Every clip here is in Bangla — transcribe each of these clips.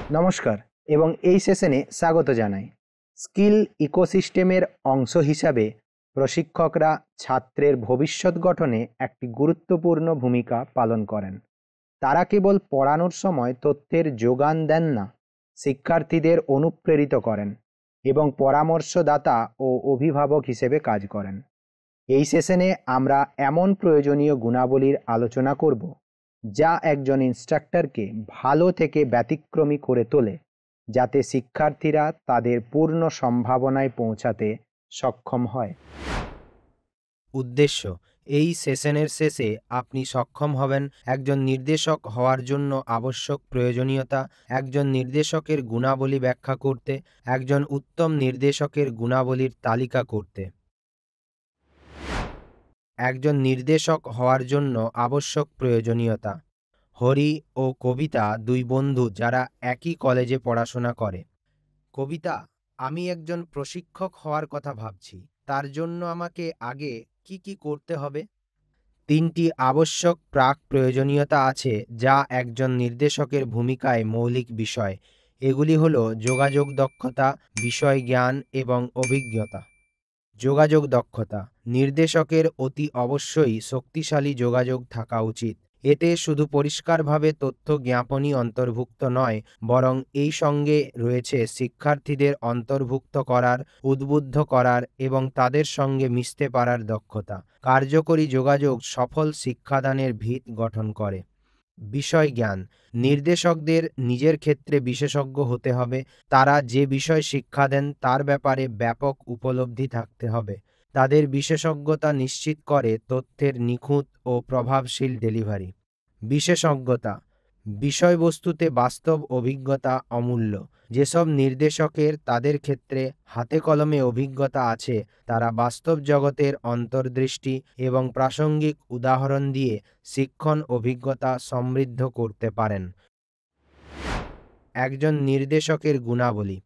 নমস্কার এবং এই সেশনে স্বাগত জানাই। স্কিল ইকোসিস্টেমের অংশ হিসাবে প্রশিক্ষকরা ছাত্রের ভবিষ্যৎ গঠনে একটি গুরুত্বপূর্ণ ভূমিকা পালন করেন। তারা কেবল পড়ানোর সময় তথ্যের যোগান দেন না, শিক্ষার্থীদের অনুপ্রেরিত করেন এবং পরামর্শদাতা ও অভিভাবক হিসেবে কাজ করেন। এই সেশনে আমরা এমন প্রয়োজনীয় গুণাবলীর আলোচনা করব যা একজন ইনস্ট্রাক্টরকে ভালো থেকে ব্যতিক্রমী করে তোলে, যাতে শিক্ষার্থীরা তাদের পূর্ণ সম্ভাবনায় পৌঁছাতে সক্ষম হয়। উদ্দেশ্য: এই সেশনের শেষে আপনি সক্ষম হবেন একজন নির্দেশক হওয়ার জন্য আবশ্যক প্রয়োজনীয়তা, একজন নির্দেশকের গুণাবলী ব্যাখ্যা করতে, একজন উত্তম নির্দেশকের গুণাবলীর তালিকা করতে। একজন নির্দেশক হওয়ার জন্য আবশ্যক প্রয়োজনীয়তা। হরি ও কবিতা দুই বন্ধু যারা একই কলেজে পড়াশোনা করে। কবিতা: আমি একজন প্রশিক্ষক হওয়ার কথা ভাবছি, তার জন্য আমাকে আগে কি কি করতে হবে? তিনটি আবশ্যক প্রাক প্রয়োজনীয়তা আছে যা একজন নির্দেশকের ভূমিকায় মৌলিক বিষয়। এগুলি হলো যোগাযোগ দক্ষতা, বিষয় জ্ঞান এবং অভিজ্ঞতা। যোগাযোগ দক্ষতা: নির্দেশকের অতি অবশ্যই শক্তিশালী যোগাযোগ থাকা উচিত। এতে শুধু পরিষ্কারভাবে তথ্য জ্ঞাপনই অন্তর্ভুক্ত নয়, বরং এই সঙ্গে রয়েছে শিক্ষার্থীদের অন্তর্ভুক্ত করার, উদ্বুদ্ধ করার এবং তাদের সঙ্গে মিশতে পারার দক্ষতা। কার্যকরী যোগাযোগ সফল শিক্ষাদানের ভিত গঠন করে। বিষয় জ্ঞান: নির্দেশকদের নিজের ক্ষেত্রে বিশেষজ্ঞ হতে হবে। তারা যে বিষয় শিক্ষা দেন তার ব্যাপারে ব্যাপক উপলব্ধি থাকতে হবে। তাদের বিশেষজ্ঞতা নিশ্চিত করে তথ্যের নিখুঁত ও প্রভাবশীল ডেলিভারি। বিশেষজ্ঞতা: বিষয়বস্তুতে বাস্তব অভিজ্ঞতা অমূল্য। যেসব নির্দেশকের তাদের ক্ষেত্রে হাতে কলমে অভিজ্ঞতা আছে, তারা বাস্তব জগতের অন্তর্দৃষ্টি এবং প্রাসঙ্গিক উদাহরণ দিয়ে শিক্ষণ অভিজ্ঞতা সমৃদ্ধ করতে পারেন। একজন নির্দেশকের গুণাবলী।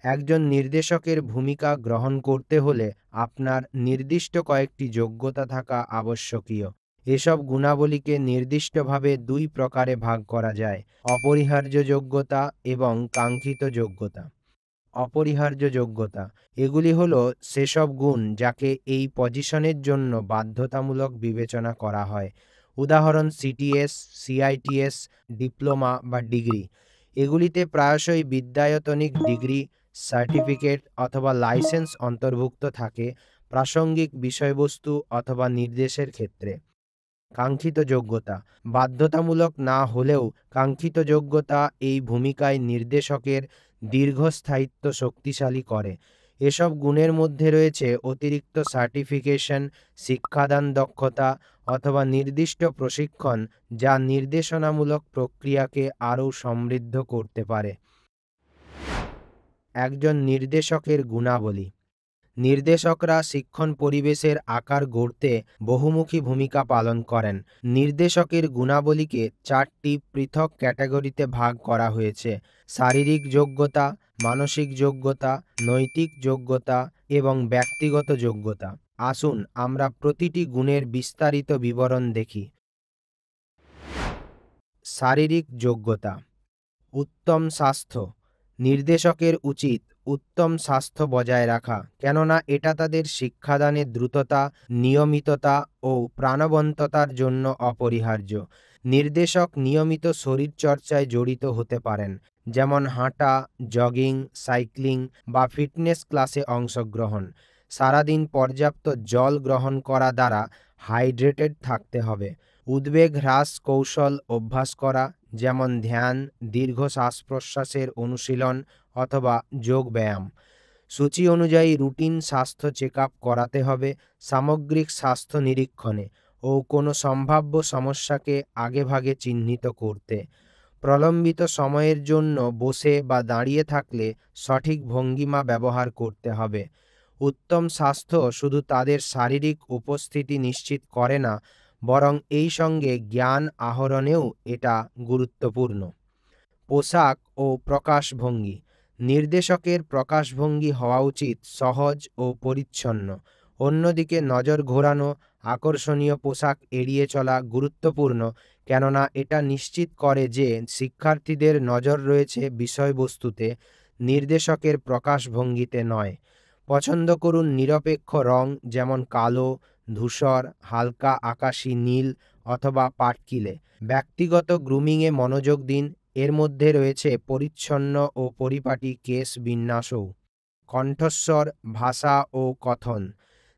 একজন নির্দেশকের ভূমিকা গ্রহণ করতে হলে আপনার নির্দিষ্ট কয়েকটি যোগ্যতা থাকা আবশ্যকীয়। এসব গুণাবলীকে নির্দিষ্টভাবে দুই প্রকারে ভাগ করা যায়: অপরিহার্য যোগ্যতা এবং কাঙ্ক্ষিত যোগ্যতা। অপরিহার্য যোগ্যতা: এগুলি হলো সেসব গুণ যাকে এই পজিশনের জন্য বাধ্যতামূলক বিবেচনা করা হয়। উদাহরণ: সিটিএস, সিআইটিএস, ডিপ্লোমা বা ডিগ্রি। এগুলিতে প্রায়শই বিদ্যায়তনিক ডিগ্রি, সার্টিফিকেট অথবা লাইসেন্স অন্তর্ভুক্ত থাকে প্রাসঙ্গিক বিষয়বস্তু অথবা নির্দেশের ক্ষেত্রে। কাঙ্ক্ষিত যোগ্যতা: বাধ্যতামূলক না হলেও কাঙ্ক্ষিত যোগ্যতা এই ভূমিকায় নির্দেশকের দীর্ঘস্থায়িত্ব শক্তিশালী করে। এসব গুণের মধ্যে রয়েছে অতিরিক্ত সার্টিফিকেশন, শিক্ষাদান দক্ষতা অথবা নির্দিষ্ট প্রশিক্ষণ যা নির্দেশনামূলক প্রক্রিয়াকে আরও সমৃদ্ধ করতে পারে। একজন নির্দেশকের গুণাবলী। নির্দেশকরা শিক্ষণ পরিবেশের আকার গড়তে বহুমুখী ভূমিকা পালন করেন। নির্দেশকের গুণাবলীকে 4টি পৃথক ক্যাটাগরিতে ভাগ করা হয়েছে: শারীরিক যোগ্যতা, মানসিক যোগ্যতা, নৈতিক যোগ্যতা এবং ব্যক্তিগত যোগ্যতা। আসুন আমরা প্রতিটি গুণের বিস্তারিত বিবরণ দেখি। শারীরিক যোগ্যতা। উত্তম স্বাস্থ্য। নির্দেশকের উচিত উত্তম স্বাস্থ্য বজায় রাখা, কেননা এটা তাদের শিক্ষাদানের দ্রুততা, নিয়মিততা ও প্রাণবন্ততার জন্য অপরিহার্য। নির্দেশক নিয়মিত শরীরচর্চায় জড়িত হতে পারেন, যেমন হাঁটা, জগিং, সাইক্লিং বা ফিটনেস ক্লাসে অংশগ্রহণ। সারাদিন পর্যাপ্ত জল গ্রহণ করা দ্বারা হাইড্রেটেড থাকতে হবে। উদ্বেগ হ্রাস কৌশল অভ্যাস করা, যেমন ধ্যান, দীর্ঘ শ্বাস প্রশ্বাসের অনুশীলন অথবা যোগ ব্যায়াম। সূচি অনুযায়ী রুটিন স্বাস্থ্য চেক আপ করাতে হবে সামগ্রিক স্বাস্থ্য নিরীক্ষণে ও কোনো সম্ভাব্য সমস্যাকে আগেভাগে চিহ্নিত করতে। প্রলম্বিত সময়ের জন্য বসে বা দাঁড়িয়ে থাকলে সঠিক ভঙ্গিমা ব্যবহার করতে হবে। উত্তম স্বাস্থ্য শুধু তাদের শারীরিক উপস্থিতি নিশ্চিত করে না, বরং এই সঙ্গে জ্ঞান আহরণেও এটা গুরুত্বপূর্ণ। পোশাক ও প্রকাশভঙ্গি। নির্দেশকের প্রকাশভঙ্গি হওয়া উচিত সহজ ও পরিচ্ছন্ন। অন্যদিকে নজর ঘোরানো, আকর্ষণীয় পোশাক এড়িয়ে চলা গুরুত্বপূর্ণ, কেননা এটা নিশ্চিত করে যে শিক্ষার্থীদের নজর রয়েছে বিষয়বস্তুতে, নির্দেশকের প্রকাশভঙ্গিতে নয়। পছন্দ করুন নিরপেক্ষ রং, যেমন কালো, ধূসর, হালকা আকাশী নীল অথবা পাটকিলে। ব্যক্তিগত গ্রুমিংয়ে মনোযোগ দিন, এর মধ্যে রয়েছে পরিচ্ছন্ন ও পরিপাটি কেশ বিন্যাসও। কণ্ঠস্বর, ভাষা ও কথন।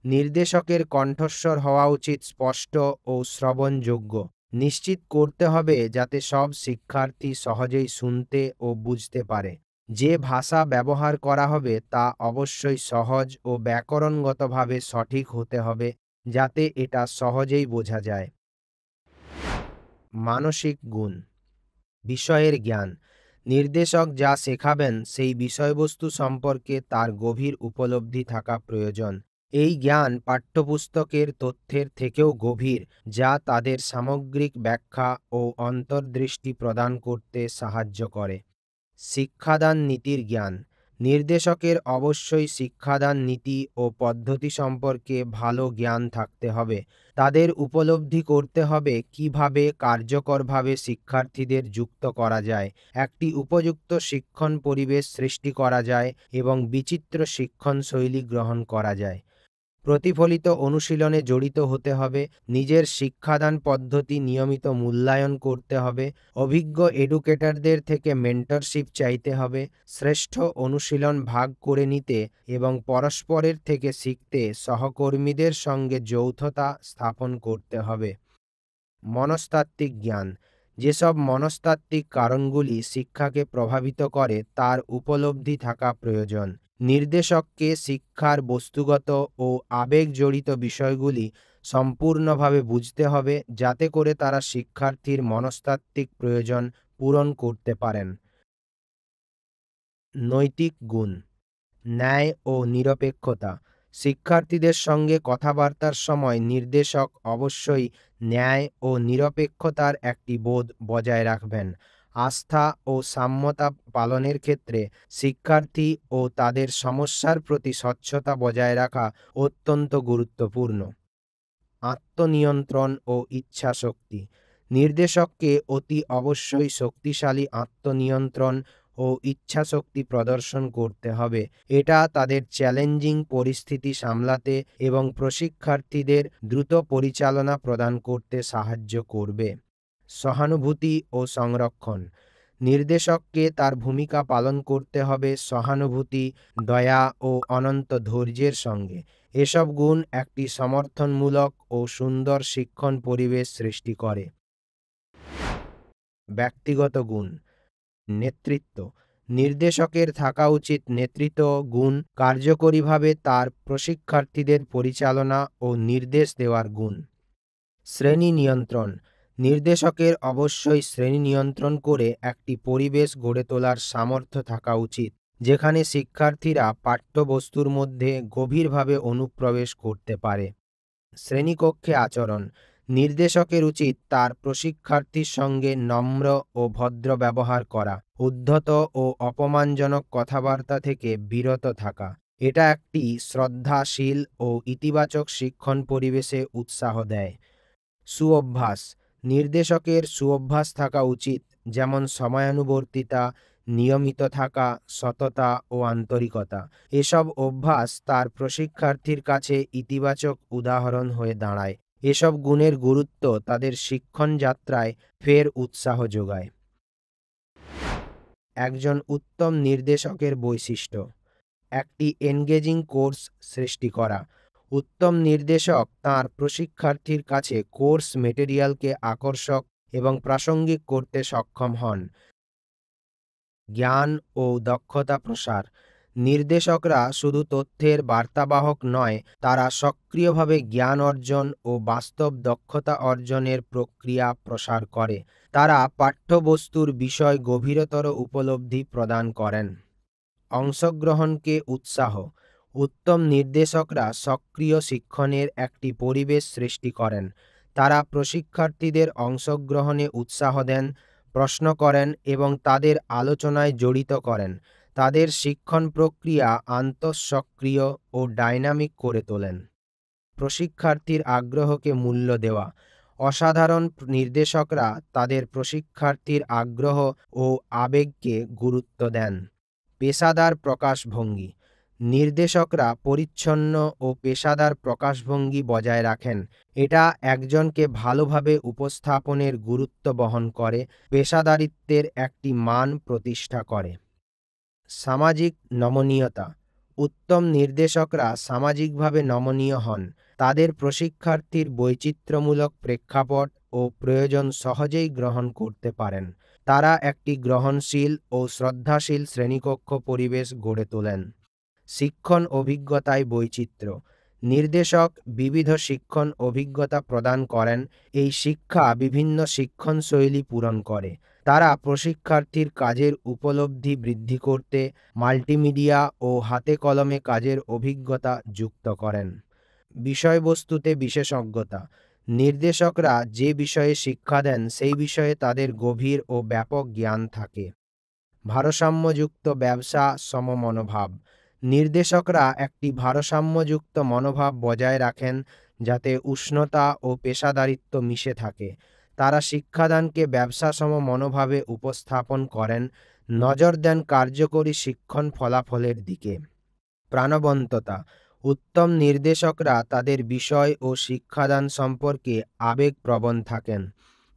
নির্দেশকের কণ্ঠস্বর হওয়া উচিত স্পষ্ট ও শ্রবণযোগ্য। নিশ্চিত করতে হবে যাতে সব শিক্ষার্থী সহজেই শুনতে ও বুঝতে পারে। যে ভাষা ব্যবহার করা হবে তা অবশ্যই সহজ ও ব্যাকরণগতভাবে সঠিক হতে হবে, যাতে এটা সহজেই বোঝা যায়। মানসিক গুণ। বিষয়ের জ্ঞান। নির্দেশক যা শেখাবেন সেই বিষয়বস্তু সম্পর্কে তার গভীর উপলব্ধি থাকা প্রয়োজন। এই জ্ঞান পাঠ্যপুস্তকের তথ্যের থেকেও গভীর, যা তাদের সামগ্রিক ব্যাখ্যা ও অন্তর্দৃষ্টি প্রদান করতে সাহায্য করে। শিক্ষাদান নীতির জ্ঞান। নির্দেশকের অবশ্যই শিক্ষাদান নীতি ও পদ্ধতি সম্পর্কে ভালো জ্ঞান থাকতে হবে। তাদের উপলব্ধি করতে হবে কিভাবে কার্যকরভাবে শিক্ষার্থীদের যুক্ত করা যায়, একটি উপযুক্ত শিক্ষণ পরিবেশ সৃষ্টি করা যায় এবং বিচিত্র শিক্ষণ শৈলী গ্রহণ করা যায়। প্রতিফলিত অনুশীলনে জড়িত হতে হবে। নিজের শিক্ষাদান পদ্ধতি নিয়মিত মূল্যায়ন করতে হবে। অভিজ্ঞ এডুকেটরদের থেকে মেন্টরশিপ চাইতে হবে। শ্রেষ্ঠ অনুশীলন ভাগ করে নিতে এবং পরস্পরের থেকে শিখতে সহকর্মীদের সঙ্গে যৌথতা স্থাপন করতে হবে। মনস্তাত্ত্বিক জ্ঞান। যেসব মনস্তাত্ত্বিক কারণগুলি শিক্ষাকে প্রভাবিত করে তার উপলব্ধি থাকা প্রয়োজন। নির্দেশককে শিক্ষার বস্তুগত ও আবেগ জড়িত বিষয়গুলি সম্পূর্ণভাবে বুঝতে হবে, যাতে করে তারা শিক্ষার্থীর মনস্তাত্ত্বিক প্রয়োজন পূরণ করতে পারেন। নৈতিক গুণ। ন্যায় ও নিরপেক্ষতা। শিক্ষার্থীদের সঙ্গে কথাবার্তার সময় নির্দেশক অবশ্যই ন্যায় ও নিরপেক্ষতার একটি বোধ বজায় রাখবেন। আস্থা ও সাম্যতা পালনের ক্ষেত্রে শিক্ষার্থী ও তাদের সমস্যার প্রতি স্বচ্ছতা বজায় রাখা অত্যন্ত গুরুত্বপূর্ণ। আত্মনিয়ন্ত্রণ ও ইচ্ছাশক্তি। নির্দেশককে অতি অবশ্যই শক্তিশালী আত্মনিয়ন্ত্রণ ও ইচ্ছাশক্তি প্রদর্শন করতে হবে। এটা তাদের চ্যালেঞ্জিং পরিস্থিতি সামলাতে এবং প্রশিক্ষার্থীদের দ্রুত পরিচালনা প্রদান করতে সাহায্য করবে। সহানুভূতি ও সংরক্ষণ। নির্দেশককে তার ভূমিকা পালন করতে হবে সহানুভূতি, দয়া ও অনন্ত ধৈর্যের সঙ্গে। এসব গুণ একটি সমর্থনমূলক ও সুন্দর শিক্ষণ পরিবেশ সৃষ্টি করে। ব্যক্তিগত গুণ। নেতৃত্ব। নির্দেশকের থাকা উচিত নেতৃত্ব গুণ, কার্যকরীভাবে তার প্রশিক্ষার্থীদের পরিচালনা ও নির্দেশ দেওয়ার গুণ। শ্রেণী নিয়ন্ত্রণ। নির্দেশকের অবশ্যই শ্রেণী নিয়ন্ত্রণ করে একটি পরিবেশ গড়ে তোলার সামর্থ্য থাকা উচিত, যেখানে শিক্ষার্থীরা পাঠ্যবস্তুর মধ্যে গভীরভাবে অনুপ্রবেশ করতে পারে। শ্রেণীকক্ষে আচরণ। নির্দেশকের উচিত তার প্রশিক্ষার্থীর সঙ্গে নম্র ও ভদ্র ব্যবহার করা, উদ্ধত ও অপমানজনক কথাবার্তা থেকে বিরত থাকা। এটা একটি শ্রদ্ধাশীল ও ইতিবাচক শিক্ষণ পরিবেশে উৎসাহ দেয়। সুঅভ্যাস। নির্দেশকের সুঅভ্যাস থাকা উচিত, যেমন সময়ানুবর্তিতা, নিয়মিত থাকা, সততা ও আন্তরিকতা। এসব অভ্যাস তার প্রশিক্ষার্থীর কাছে ইতিবাচক উদাহরণ হয়ে দাঁড়ায়। এসব গুণের গুরুত্ব তাদের শিক্ষণ যাত্রায় ফের উৎসাহ যোগায়। একজন উত্তম নির্দেশকের বৈশিষ্ট্য। একটি এনগেজিং কোর্স সৃষ্টি করা। উত্তম নির্দেশক তাঁর প্রশিক্ষার্থীর কাছে কোর্স মেটেরিয়ালকে আকর্ষক এবং প্রাসঙ্গিক করতে সক্ষম হন। জ্ঞান ও দক্ষতা প্রসার। নির্দেশকরা শুধু তথ্যের বার্তাবাহক নয়, তারা সক্রিয়ভাবে জ্ঞান অর্জন ও বাস্তব দক্ষতা অর্জনের প্রক্রিয়া প্রসার করে। তারা পাঠ্যবস্তুর বিষয় গভীরতর উপলব্ধি প্রদান করেন। অংশগ্রহণকে উৎসাহ। উত্তম নির্দেশকরা সক্রিয় শিক্ষণের একটি পরিবেশ সৃষ্টি করেন। তারা প্রশিক্ষার্থীদের অংশগ্রহণে উৎসাহ দেন, প্রশ্ন করেন এবং তাদের আলোচনায় জড়িত করেন। তাদের শিক্ষণ প্রক্রিয়া আন্তঃসক্রিয় ও ডাইনামিক করে তোলেন। প্রশিক্ষার্থীর আগ্রহকে মূল্য দেওয়া। অসাধারণ নির্দেশকরা তাদের প্রশিক্ষার্থীর আগ্রহ ও আবেগকে গুরুত্ব দেন। পেশাদার প্রকাশভঙ্গি। নির্দেশকরা পরিচ্ছন্ন ও পেশাদার প্রকাশভঙ্গি বজায় রাখেন। এটা একজনকে ভালোভাবে উপস্থাপনের গুরুত্ব বহন করে, পেশাদারিত্বের একটি মান প্রতিষ্ঠা করে। সামাজিক নমনীয়তা। উত্তম নির্দেশকরা সামাজিকভাবে নমনীয় হন। তাদের প্রশিক্ষার্থীর বৈচিত্র্যমূলক প্রেক্ষাপট ও প্রয়োজন সহজেই গ্রহণ করতে পারেন। তারা একটি গ্রহণশীল ও শ্রদ্ধাশীল শ্রেণীকক্ষ পরিবেশ গড়ে তোলেন। শিক্ষণ অভিজ্ঞতায় বৈচিত্র্য। নির্দেশক বিবিধ শিক্ষণ অভিজ্ঞতা প্রদান করেন। এই শিক্ষা বিভিন্ন শিক্ষণ শৈলী পূরণ করে। তারা প্রশিক্ষার্থীর কাজের উপলব্ধি বৃদ্ধি করতে মাল্টিমিডিয়া ও হাতে কলমে কাজের অভিজ্ঞতা যুক্ত করেন। বিষয়বস্তুতে বিশেষজ্ঞতা। নির্দেশকরা যে বিষয়ে শিক্ষা দেন সেই বিষয়ে তাদের গভীর ও ব্যাপক জ্ঞান থাকে। ভারসাম্যযুক্ত ব্যবসা সমমনোভাব। নির্দেশকরা একটি ভারসাম্যযুক্ত মনোভাব বজায় রাখেন যাতে উষ্ণতা ও পেশাদারিত্ব মিশে থাকে। তারা শিক্ষাদানকে ব্যবসাসম মনোভাবে উপস্থাপন করেন, নজর দেন কার্যকরী শিক্ষণ ফলাফলের দিকে। প্রাণবন্ততা। উত্তম নির্দেশকরা তাদের বিষয় ও শিক্ষাদান সম্পর্কে আবেগপ্রবণ থাকেন।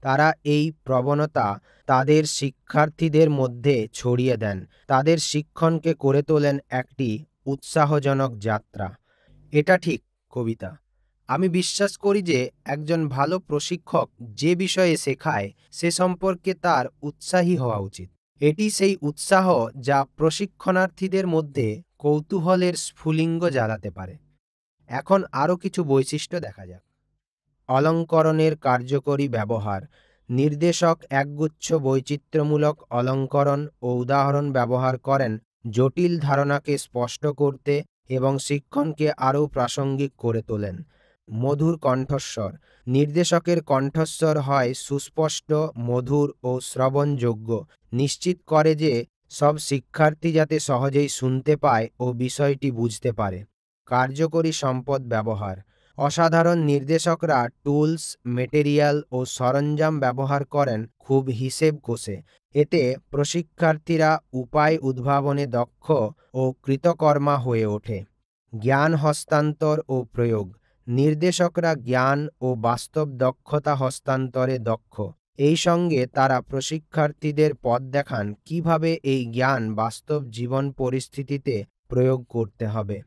তারা এই প্রবণতা তাদের শিক্ষার্থীদের মধ্যে ছড়িয়ে দেন। তাদের শিক্ষণকে করে তোলেন একটি উৎসাহজনক যাত্রা। এটা ঠিক কবিতা। আমি বিশ্বাস করি যে একজন ভালো প্রশিক্ষক যে বিষয়ে শেখায় সে সম্পর্কে তার উৎসাহী হওয়া উচিত। এটি সেই উৎসাহ যা প্রশিক্ষণার্থীদের মধ্যে কৌতূহলের স্ফুলিঙ্গ জ্বালাতে পারে। এখন আরও কিছু বৈশিষ্ট্য দেখা যাক। অলঙ্করণের কার্যকরী ব্যবহার। নির্দেশক একগুচ্ছ বৈচিত্র্যমূলক অলঙ্করণ ও উদাহরণ ব্যবহার করেন জটিল ধারণাকে স্পষ্ট করতে এবং শিক্ষণকে আরও প্রাসঙ্গিক করে তোলেন। মধুর কণ্ঠস্বর। নির্দেশকের কণ্ঠস্বর হয় সুস্পষ্ট, মধুর ও শ্রবণযোগ্য, নিশ্চিত করে যে সব শিক্ষার্থী যাতে সহজেই শুনতে পায় ও বিষয়টি বুঝতে পারে। কার্যকরী সম্পদ ব্যবহার। অসাধারণ নির্দেশকরা টুলস, মেটেরিয়াল ও সরঞ্জাম ব্যবহার করেন খুব হিসেব কষে। এতে প্রশিক্ষার্থীরা উপায় উদ্ভাবনে দক্ষ ও কৃতকর্মা হয়ে ওঠে। জ্ঞান হস্তান্তর ও প্রয়োগ। নির্দেশকরা জ্ঞান ও বাস্তব দক্ষতা হস্তান্তরে দক্ষ। এই সঙ্গে তারা প্রশিক্ষার্থীদের পথ দেখান কিভাবে এই জ্ঞান বাস্তব জীবন পরিস্থিতিতে প্রয়োগ করতে হবে।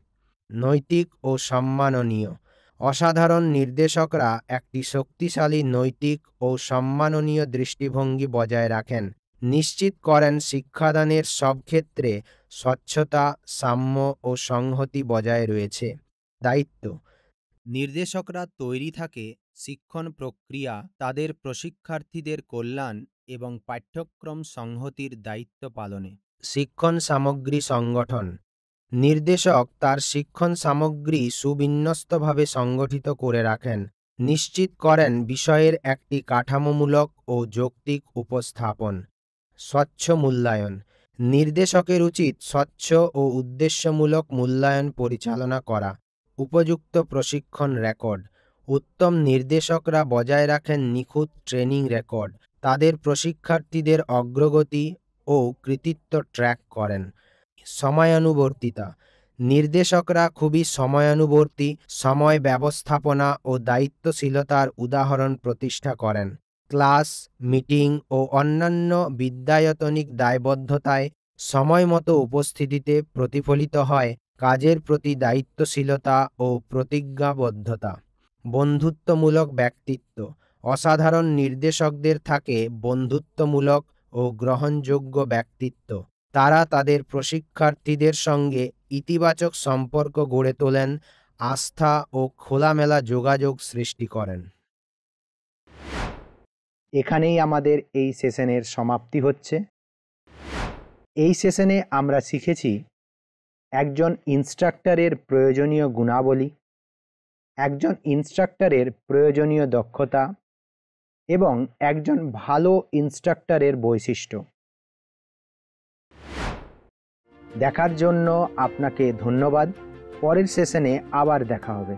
নৈতিক ও সম্মাননীয়। অসাধারণ নির্দেশকরা একটি শক্তিশালী নৈতিক ও সম্মাননীয় দৃষ্টিভঙ্গি বজায় রাখেন, নিশ্চিত করেন শিক্ষাদানের সব ক্ষেত্রে স্বচ্ছতা, সাম্য ও সংহতি বজায় রয়েছে। দায়িত্ব। নির্দেশকরা তৈরি থাকে শিক্ষণ প্রক্রিয়া, তাদের প্রশিক্ষার্থীদের কল্যাণ এবং পাঠ্যক্রম সংহতির দায়িত্ব পালনে। শিক্ষণ সামগ্রী সংগঠন। নির্দেশক তার শিক্ষণ সামগ্রী সুবিন্যস্তভাবে সংগঠিত করে রাখেন, নিশ্চিত করেন বিষয়ের একটি কাঠামোমূলক ও যৌক্তিক উপস্থাপন। স্বচ্ছ মূল্যায়ন। নির্দেশকের উচিত স্বচ্ছ ও উদ্দেশ্যমূলক মূল্যায়ন পরিচালনা করা। উপযুক্ত প্রশিক্ষণ রেকর্ড। উত্তম নির্দেশকরা বজায় রাখেন নিখুঁত ট্রেনিং রেকর্ড। তাদের প্রশিক্ষার্থীদের অগ্রগতি ও কৃতিত্ব ট্র্যাক করেন। সময়ানুবর্তিতা। নির্দেশকরা খুবই সময়ানুবর্তী, সময় ব্যবস্থাপনা ও দায়িত্বশীলতার উদাহরণ প্রতিষ্ঠা করেন। ক্লাস, মিটিং ও অন্যান্য বিদ্যায়তনিক দায়বদ্ধতায় সময়মতো উপস্থিতিতে প্রতিফলিত হয় কাজের প্রতি দায়িত্বশীলতা ও প্রতিজ্ঞাবদ্ধতা। বন্ধুত্বমূলক ব্যক্তিত্ব। অসাধারণ নির্দেশকদের থাকে বন্ধুত্বমূলক ও গ্রহণযোগ্য ব্যক্তিত্ব। তারা তাদের প্রশিক্ষার্থীদের সঙ্গে ইতিবাচক সম্পর্ক গড়ে তোলেন, আস্থা ও খোলামেলা যোগাযোগ সৃষ্টি করেন। এখানেই আমাদের এই সেশনের সমাপ্তি হচ্ছে। এই সেশনে আমরা শিখেছি একজন ইনস্ট্রাক্টরের প্রয়োজনীয় গুণাবলী, একজন ইনস্ট্রাক্টরের প্রয়োজনীয় দক্ষতা এবং একজন ভালো ইনস্ট্রাক্টরের বৈশিষ্ট্য। দেখার জন্য আপনাকে ধন্যবাদ। পরের সেশনে আবার দেখা হবে।